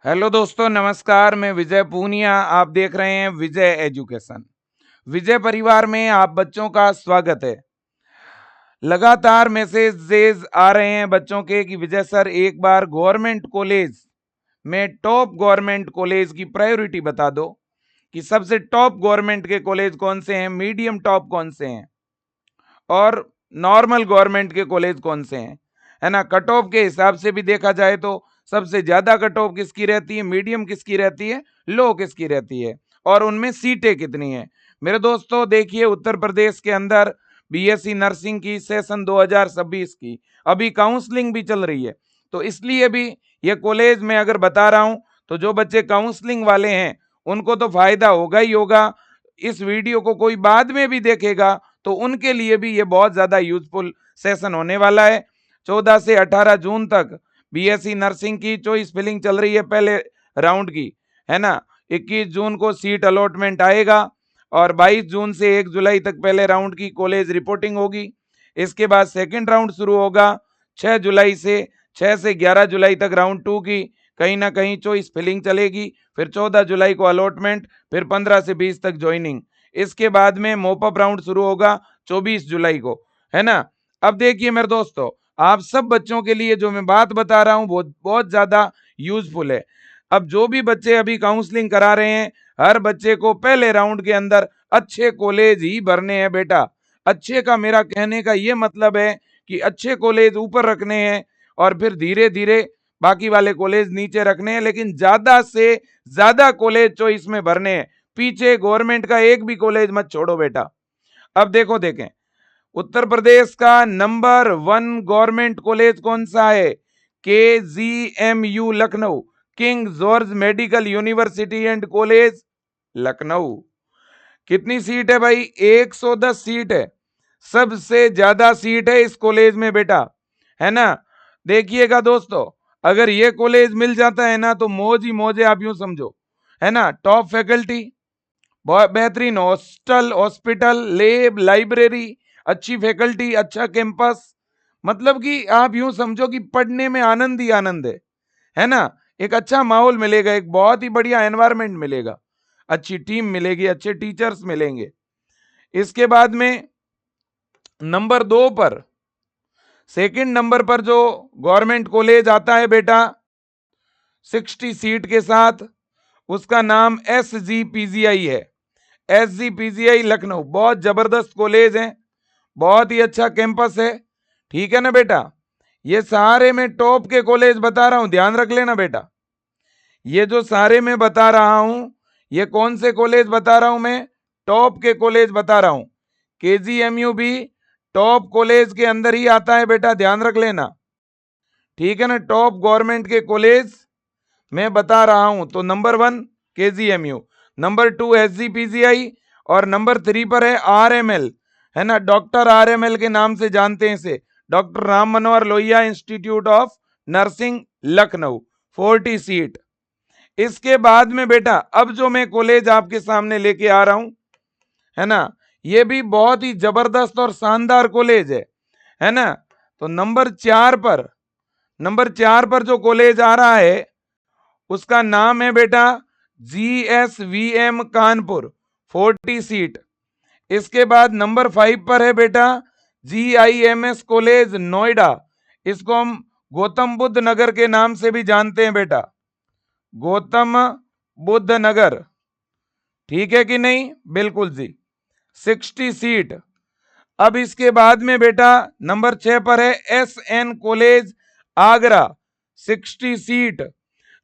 Hello दोस्तों, नमस्कार। मैं विजय पूनिया, आप देख रहे हैं विजय एजुकेशन। विजय परिवार में आप बच्चों का स्वागत है। लगातार मैसेजेस आ रहे हैं बच्चों के कि विजय सर एक बार गवर्नमेंट कॉलेज में टॉप गवर्नमेंट कॉलेज की प्रायोरिटी बता दो कि सबसे टॉप गवर्नमेंट के कॉलेज कौन से हैं, मीडियम टॉप कौन से हैं और नॉर्मल गवर्नमेंट के कॉलेज कौन से हैं, है ना। कट ऑफ के हिसाब से भी देखा जाए तो सबसे ज्यादा कट ऑफ किसकी रहती है, मीडियम किसकी रहती है, लो किसकी रहती है, और उनमें सीटें कितनी है। मेरे दोस्तों देखिए, उत्तर प्रदेश के अंदर बीएससी नर्सिंग की सेशन 2026 की अभी काउंसलिंग भी चल रही है। तो इसलिए भी ये कॉलेज मैं अगर बता रहा हूं तो जो बच्चे काउंसलिंग वाले हैं उनको तो फायदा होगा ही होगा। इस वीडियो को कोई बाद में भी देखेगा तो उनके लिए भी ये बहुत ज्यादा यूजफुल सेशन होने वाला है। 14 से 18 जून तक बीएससी नर्सिंग की चॉइस फिलिंग चल रही है पहले राउंड की, है ना। 21 जून को सीट अलॉटमेंट आएगा और 22 जून से 1 जुलाई तक पहले राउंड की कॉलेज रिपोर्टिंग होगी। इसके बाद सेकंड राउंड शुरू होगा 6 जुलाई से 6 से 11 जुलाई तक राउंड 2 की कहीं ना कहीं चॉइस फिलिंग चलेगी। फिर 14 जुलाई को अलॉटमेंट, फिर 15 से 20 तक ज्वाइनिंग। इसके बाद में मोपअप राउंड शुरू होगा 24 जुलाई को, है ना। अब देखिए मेरे दोस्तों, आप सब बच्चों के लिए जो मैं बात बता रहा हूं वो बहुत ज्यादा यूजफुल है। अब जो भी बच्चे अभी काउंसलिंग करा रहे हैं, हर बच्चे को पहले राउंड के अंदर अच्छे कॉलेज ही भरने हैं बेटा। अच्छे का मेरा कहने का ये मतलब है कि अच्छे कॉलेज ऊपर रखने हैं और फिर धीरे धीरे बाकी वाले कॉलेज नीचे रखने हैं, लेकिन ज्यादा से ज्यादा कॉलेज चॉइस में भरने हैं। पीछे गवर्नमेंट का एक भी कॉलेज मत छोड़ो बेटा। अब देखो, देखें उत्तर प्रदेश का नंबर 1 गवर्नमेंट कॉलेज कौन सा है, KGMU Lucknow, king George medical university and college Lucknow. कितनी सीट है भाई, 110 सीट है। सबसे ज्यादा सीट है इस कॉलेज में बेटा, है ना। देखिएगा दोस्तों, अगर ये कॉलेज मिल जाता है ना तो मौज ही मौज है, आप यूं समझो, है ना। टॉप फैकल्टी, बहुत बेहतरीन हॉस्टल, हॉस्पिटल, लैब, लाइब्रेरी, अच्छी फैकल्टी, अच्छा कैंपस। मतलब कि आप यूं समझो कि पढ़ने में आनंद ही आनंद है ना। एक अच्छा माहौल मिलेगा, एक बहुत ही बढ़िया एनवायरनमेंट मिलेगा, अच्छी टीम मिलेगी, अच्छे टीचर्स मिलेंगे। इसके बाद में नंबर 2 पर, सेकंड नंबर पर जो गवर्नमेंट कॉलेज आता है बेटा 60 सीट के साथ, उसका नाम SGPGI है। SGPGI लखनऊ बहुत जबरदस्त कॉलेज है, बहुत ही अच्छा कैंपस है, ठीक है ना बेटा। ये सारे मैं टॉप के कॉलेज बता रहा हूं, ध्यान रख लेना बेटा। ये जो सारे मैं बता रहा हूं, ये कौन से कॉलेज बता रहा हूं मैं, टॉप के कॉलेज बता रहा हूं। KGMU भी टॉप कॉलेज के अंदर ही आता है बेटा, ध्यान रख लेना, ठीक है ना। टॉप गवर्नमेंट के कॉलेज मैं बता रहा हूं। तो नंबर 1 KGMU, नंबर 2 SGPGI और नंबर 3 पर है RML, है ना। डॉक्टर RML के नाम से जानते हैं इसे, doctor Ram Manohar Lohia institute of nursing Lucknow, 40 seat. इसके बाद में बेटा अब जो मैं कॉलेज आपके सामने लेके आ रहा हूं, है ना, ये भी बहुत ही जबरदस्त और शानदार कॉलेज है ना। तो नंबर 4 पर जो कॉलेज आ रहा है उसका नाम है बेटा GSVM कानपुर, 40 सीट। इसके बाद नंबर 5 पर है बेटा GIMS कॉलेज नोएडा, इसको हम गौतम बुद्ध नगर के नाम से भी जानते हैं बेटा, गौतम बुद्ध नगर, ठीक है कि नहीं, बिल्कुल जी, 60 सीट। अब इसके बाद में बेटा नंबर 6 पर है SN कॉलेज आगरा, 60 सीट।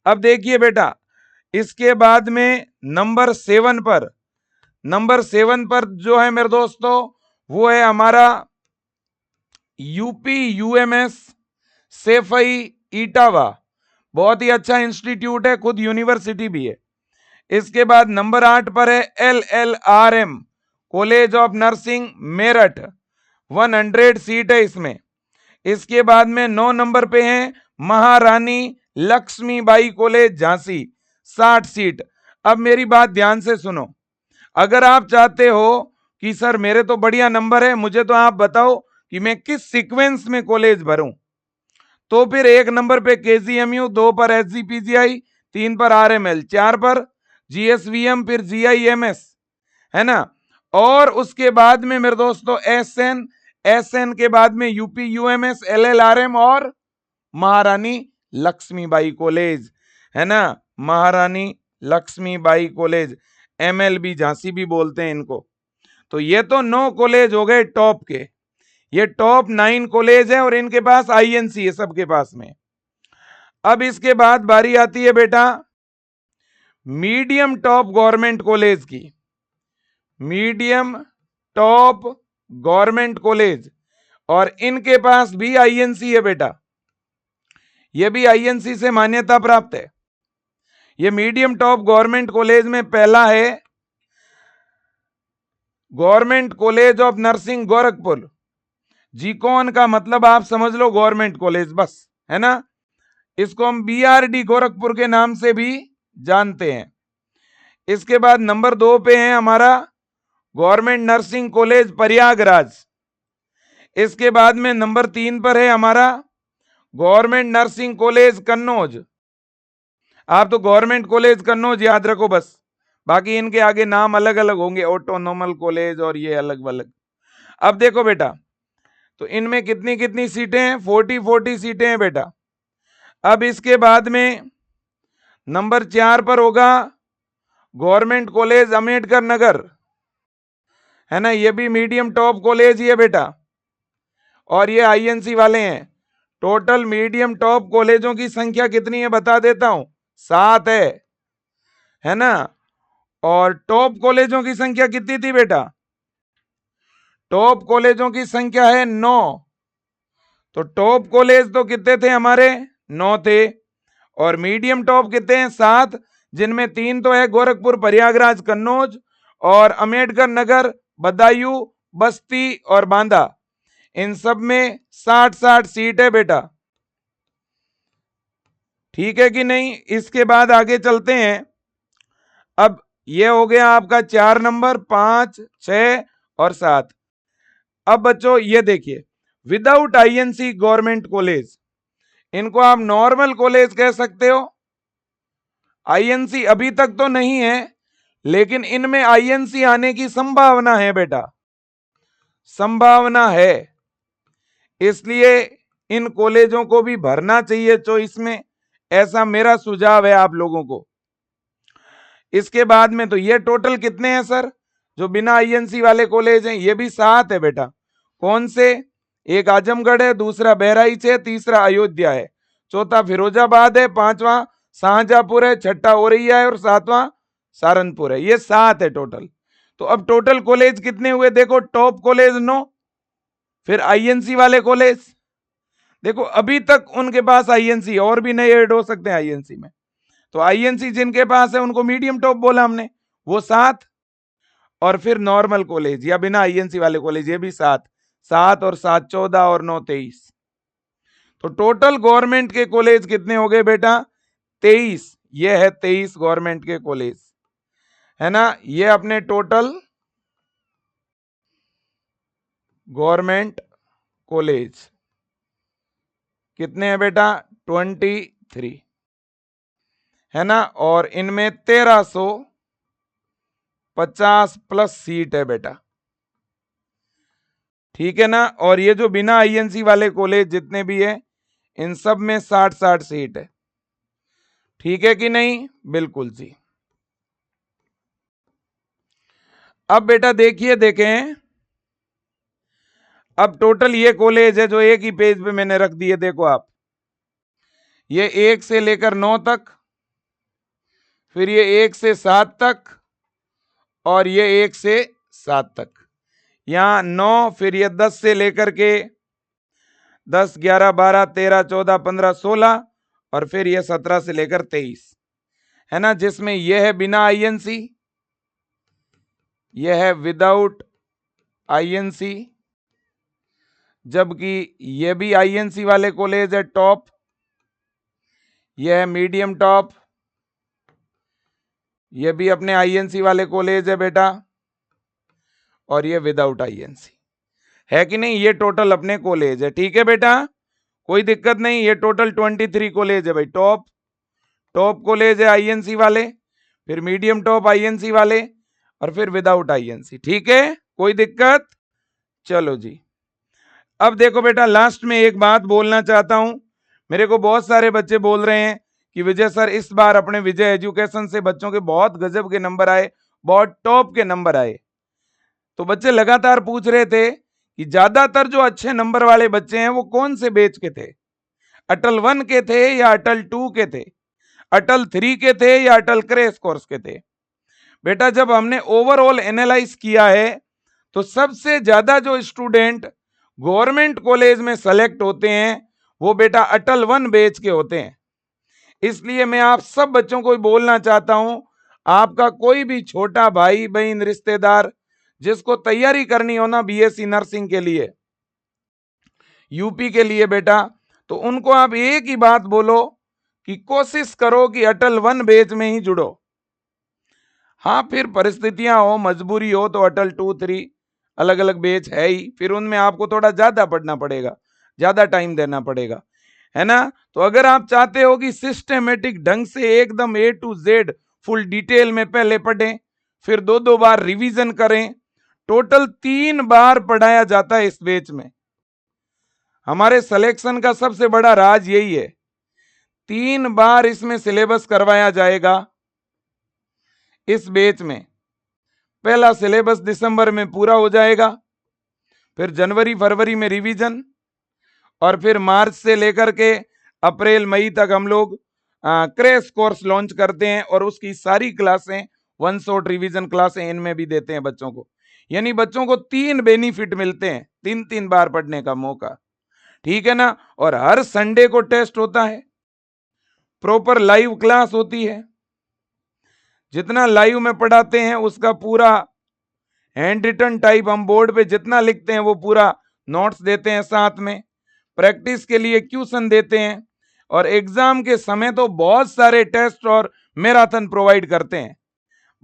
अब देखिए बेटा, इसके बाद में नंबर 7 पर जो है मेरे दोस्तों वो है हमारा UP UMS सेफई इटावा, बहुत ही अच्छा इंस्टीट्यूट है, खुद यूनिवर्सिटी भी है। इसके बाद नंबर 8 पर है LLRM college of nursing Meerut, 100 seat है इसमें। इसके बाद में 9 नंबर पे है महारानी लक्ष्मीबाई कॉलेज झांसी, 60 सीट। अब मेरी बात ध्यान से सुनो, अगर आप चाहते हो कि सर मेरे तो बढ़िया नंबर है, मुझे तो आप बताओ कि मैं किस सीक्वेंस में कॉलेज भरूं, तो फिर 1 नंबर पे KGMU, 2 पर SGPGI, 3 पर आरएमएल, 4 पर जीएसवीएम, फिर जीआईएमएस, है ना। और उसके बाद में मेरे दोस्तों एसएन, एसएन के बाद में यूपी यूएमएस, एलएलआरएम और महारानी लक्ष्मीबाई कॉलेज, है ना, महारानी लक्ष्मीबाई कॉलेज, एमएलबी झांसी भी बोलते हैं इनको। तो ये तो 9 कॉलेज हो गए टॉप के, ये टॉप 9 कॉलेज है और इनके पास आईएनसी है सबके पास में। अब इसके बाद बारी आती है बेटा मीडियम टॉप गवर्नमेंट कॉलेज की, मीडियम टॉप गवर्नमेंट कॉलेज, और इनके पास भी आईएनसी है बेटा, ये भी आईएनसी से मान्यता प्राप्त है। ये मीडियम टॉप गवर्नमेंट कॉलेज में पहला है government college of nursing Gorakhpur, GCON का मतलब आप समझ लो गवर्नमेंट कॉलेज बस, है ना। इसको हम बीआरडी गोरखपुर के नाम से भी जानते हैं। इसके बाद नंबर 2 पे है हमारा गवर्नमेंट नर्सिंग कॉलेज प्रयागराज। इसके बाद में नंबर 3 पर है हमारा गवर्नमेंट नर्सिंग कॉलेज कन्नौज। आप तो गवर्नमेंट कॉलेज कन्नौज याद रखो बस, बाकी इनके आगे नाम अलग अलग होंगे, ऑटोनोमल कॉलेज और ये अलग अलग। अब देखो बेटा, तो इनमें कितनी कितनी सीटें हैं, 40 सीटें हैं बेटा। अब इसके बाद में नंबर 4 पर होगा गवर्नमेंट कॉलेज अम्बेडकर नगर, है ना, ये भी मीडियम टॉप कॉलेज ही है बेटा, और ये आईएनसी वाले हैं। टोटल मीडियम टॉप कॉलेजों की संख्या कितनी है बता देता हूं, 7 है ना। और टॉप कॉलेजों की संख्या कितनी थी बेटा, टॉप कॉलेजों की संख्या है 9। तो टॉप कॉलेज तो कितने थे हमारे, 9 थे, और मीडियम टॉप कितने हैं, 7, जिनमें 3 तो है गोरखपुर, प्रयागराज, कन्नौज, और अम्बेडकर नगर, बदायूं, बस्ती और बांदा। इन सब में 60-60 सीट है बेटा, ठीक है कि नहीं। इसके बाद आगे चलते हैं। अब ये हो गया आपका 4 नंबर, 5, 6 और 7। अब बच्चों ये देखिए, विदाउट आईएनसी गवर्नमेंट कॉलेज, इनको आप नॉर्मल कॉलेज कह सकते हो। आईएनसी अभी तक तो नहीं है, लेकिन इनमें आईएनसी आने की संभावना है बेटा, संभावना है, इसलिए इन कॉलेजों को भी भरना चाहिए चॉइस में, ऐसा मेरा सुझाव है आप लोगों को। इसके बाद में तो ये टोटल कितने हैं सर, जो बिना आईएनसी वाले कॉलेज हैं, ये भी 7 है बेटा। कौन से, एक आजमगढ़ है, दूसरा बहराइच है, तीसरा अयोध्या है, चौथा फिरोजाबाद है, 5वां शाहजहांपुर है, छठा औरैया है और 7वां सहारनपुर है। ये 7 है टोटल। तो अब टोटल कॉलेज कितने हुए देखो, टॉप कॉलेज 9, फिर आईएनसी वाले कॉलेज देखो, अभी तक उनके पास आईएनसी, और भी नए ऐड हो सकते हैं आईएनसी में। तो आईएनसी जिनके पास है उनको मीडियम टॉप बोला हमने, वो 7, और फिर नॉर्मल कॉलेज या बिना आईएनसी वाले कॉलेज ये भी 7, 7 और 7 14 और 9 23। तो टोटल गवर्नमेंट के कॉलेज कितने हो गए बेटा, 23। ये है 23 गवर्नमेंट के कॉलेज, है ना। ये अपने टोटल गवर्नमेंट कॉलेज कितने हैं बेटा, 23, है ना। और इनमें 1350 प्लस सीट है बेटा, ठीक है ना। और ये जो बिना आईएनसी वाले कॉलेज जितने भी है, इन सब में 60-60 सीट है, ठीक है कि नहीं, बिल्कुल जी। अब बेटा देखिए, देखें, अब टोटल ये कॉलेज है जो एक ही पेज पे मैंने रख दिए, देखो आप, ये 1 से लेकर 9 तक, फिर ये 1 से 7 तक, और ये 1 से 7 तक, यहां 9, फिर ये 10 से लेकर के 10, 11, 12, 13, 14, 15, 16, और फिर ये 17 से लेकर 23, है ना, जिसमें यह है बिना आईएनसी, यह है विदाउट आईएनसी, जबकि ये भी आईएनसी वाले कॉलेज है टॉप, यह है मीडियम टॉप, ये भी अपने आईएनसी वाले कॉलेज है बेटा, और ये विदाउट आईएनसी है कि नहीं। ये टोटल अपने कॉलेज है, ठीक है बेटा, कोई दिक्कत नहीं। ये टोटल 23 कॉलेज है भाई, टॉप टॉप कॉलेज है आईएनसी वाले, फिर मीडियम टॉप आईएनसी वाले, और फिर विदाउट आईएनसी। ठीक है, कोई दिक्कत? चलो जी, अब देखो बेटा, लास्ट में एक बात बोलना चाहता हूं। मेरे को बहुत सारे बच्चे बोल रहे हैं कि विजय सर, इस बार अपने विजय एजुकेशन से बच्चों के बहुत गजब के नंबर आए, बहुत टॉप के नंबर आए। तो बच्चे लगातार पूछ रहे थे कि ज्यादातर जो अच्छे नंबर वाले बच्चे हैं वो कौन से बैच के थे, अटल 1 के थे या अटल 2 के थे, अटल 3 के थे या अटल क्रैश कोर्स के थे। बेटा, जब हमने ओवरऑल एनालाइज किया है तो सबसे ज्यादा जो स्टूडेंट गवर्नमेंट कॉलेज में सेलेक्ट होते हैं वो बेटा अटल 1 बैच के होते हैं। इसलिए मैं आप सब बच्चों को बोलना चाहता हूं, आपका कोई भी छोटा भाई बहन रिश्तेदार जिसको तैयारी करनी हो ना बीएससी नर्सिंग के लिए, यूपी के लिए बेटा, तो उनको आप एक ही बात बोलो कि कोशिश करो कि अटल 1 बैच में ही जुड़ो। हाँ, फिर परिस्थितियां हो, मजबूरी हो तो अटल 2 3 अलग अलग बैच है ही, फिर उनमें आपको थोड़ा ज्यादा पढ़ना पड़ेगा, ज्यादा टाइम देना पड़ेगा, है ना। तो अगर आप चाहते हो कि सिस्टमेटिक ढंग से एकदम A to Z full detail में पहले पढ़ें, फिर 2-2 बार रिवीजन करें, टोटल 3 बार पढ़ाया जाता है इस बैच में। हमारे सिलेक्शन का सबसे बड़ा राज यही है, 3 बार इसमें सिलेबस करवाया जाएगा इस बैच में। पहला सिलेबस दिसंबर में पूरा हो जाएगा, फिर जनवरी फरवरी में रिवीजन, और फिर मार्च से लेकर के अप्रैल मई तक हम लोग क्रैश कोर्स लॉन्च करते हैं, और उसकी सारी क्लासें 1 शॉट रिवीजन क्लासें इनमें भी देते हैं बच्चों को। यानी बच्चों को 3 बेनिफिट मिलते हैं, 3-3 बार पढ़ने का मौका। ठीक है ना। और हर संडे को टेस्ट होता है, प्रॉपर लाइव क्लास होती है, जितना लाइव में पढ़ाते हैं उसका पूरा हैंड रिटन टाइप हम बोर्ड पे जितना लिखते हैं वो पूरा नोट्स देते हैं, साथ में प्रैक्टिस के लिए क्वेश्चन देते हैं, और एग्जाम के समय तो बहुत सारे टेस्ट और मैराथन प्रोवाइड करते हैं।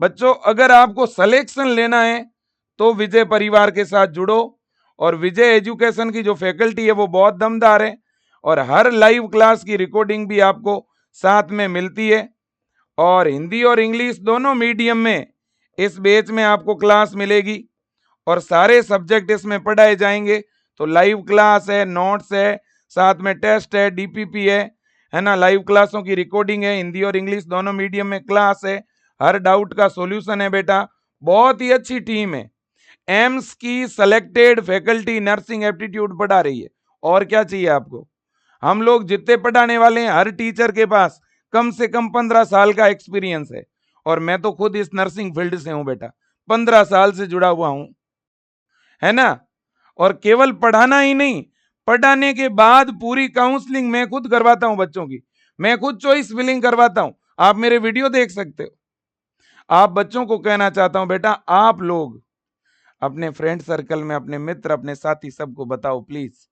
बच्चों, अगर आपको सिलेक्शन लेना है तो विजय परिवार के साथ जुड़ो, और विजय एजुकेशन की जो फैकल्टी है वो बहुत दमदार है, और हर लाइव क्लास की रिकॉर्डिंग भी आपको साथ में मिलती है, और हिंदी और इंग्लिश दोनों मीडियम में इस बैच में आपको क्लास मिलेगी, और सारे सब्जेक्ट इसमें पढ़ाए जाएंगे। तो लाइव क्लास है, नोट्स है, साथ में टेस्ट है, डीपीपी है ना, लाइव क्लासों की रिकॉर्डिंग है, हिंदी और इंग्लिश दोनों मीडियम में क्लास है, हर डाउट का सॉल्यूशन है बेटा। बहुत ही अच्छी टीम है, एम्स की सेलेक्टेड फैकल्टी नर्सिंग एप्टीट्यूड पढ़ा रही है, और क्या चाहिए आपको। हम लोग जितने पढ़ाने वाले हैं हर टीचर के पास कम से कम 15 साल का एक्सपीरियंस है, और मैं तो खुद इस नर्सिंग फील्ड से हूं बेटा, 15 साल से जुड़ा हुआ हूं, है ना। और केवल पढ़ाना ही नहीं, पढ़ाने के बाद पूरी काउंसलिंग मैं खुद करवाता हूं बच्चों की, मैं खुद चॉइस फिलिंग करवाता हूं, आप मेरे वीडियो देख सकते हो। आप बच्चों को कहना चाहता हूं बेटा, आप लोग अपने फ्रेंड सर्कल में अपने मित्र, अपने साथी सबको बताओ प्लीज,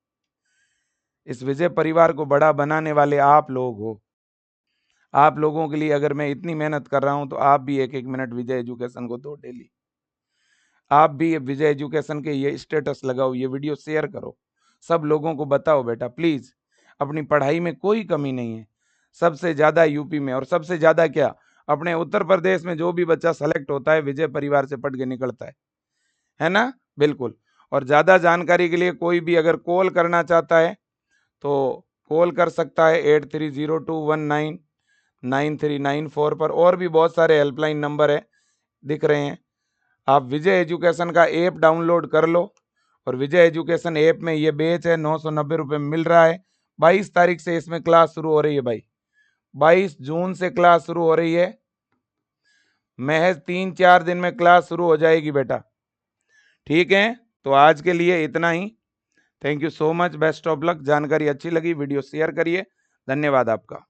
इस विजय परिवार को बड़ा बनाने वाले आप लोग हो। आप लोगों के लिए अगर मैं इतनी मेहनत कर रहा हूं तो आप भी 1-1 मिनट विजय एजुकेशन को दो डेली। आप भी विजय एजुकेशन के ये स्टेटस लगाओ, ये वीडियो शेयर करो, सब लोगों को बताओ बेटा प्लीज, अपनी पढ़ाई में कोई कमी नहीं है। सबसे ज्यादा यूपी में, और सबसे ज्यादा क्या, अपने उत्तर प्रदेश में जो भी बच्चा सेलेक्ट होता है विजय परिवार से पढ़ के निकलता है ना। बिल्कुल। और ज्यादा जानकारी के लिए कोई भी अगर कॉल करना चाहता है तो कॉल कर सकता है 8302199394 पर, और भी बहुत सारे हेल्पलाइन नंबर है दिख रहे हैं। आप विजय एजुकेशन का ऐप डाउनलोड कर लो, और विजय एजुकेशन ऐप में ये बैच है 990 रुपये मिल रहा है। 22 तारीख से इसमें क्लास शुरू हो रही है भाई, 22 जून से क्लास शुरू हो रही है, महज 3-4 दिन में क्लास शुरू हो जाएगी बेटा। ठीक है, तो आज के लिए इतना ही। Thank you so much, best of luck. जानकारी अच्छी लगी वीडियो शेयर करिए, धन्यवाद आपका।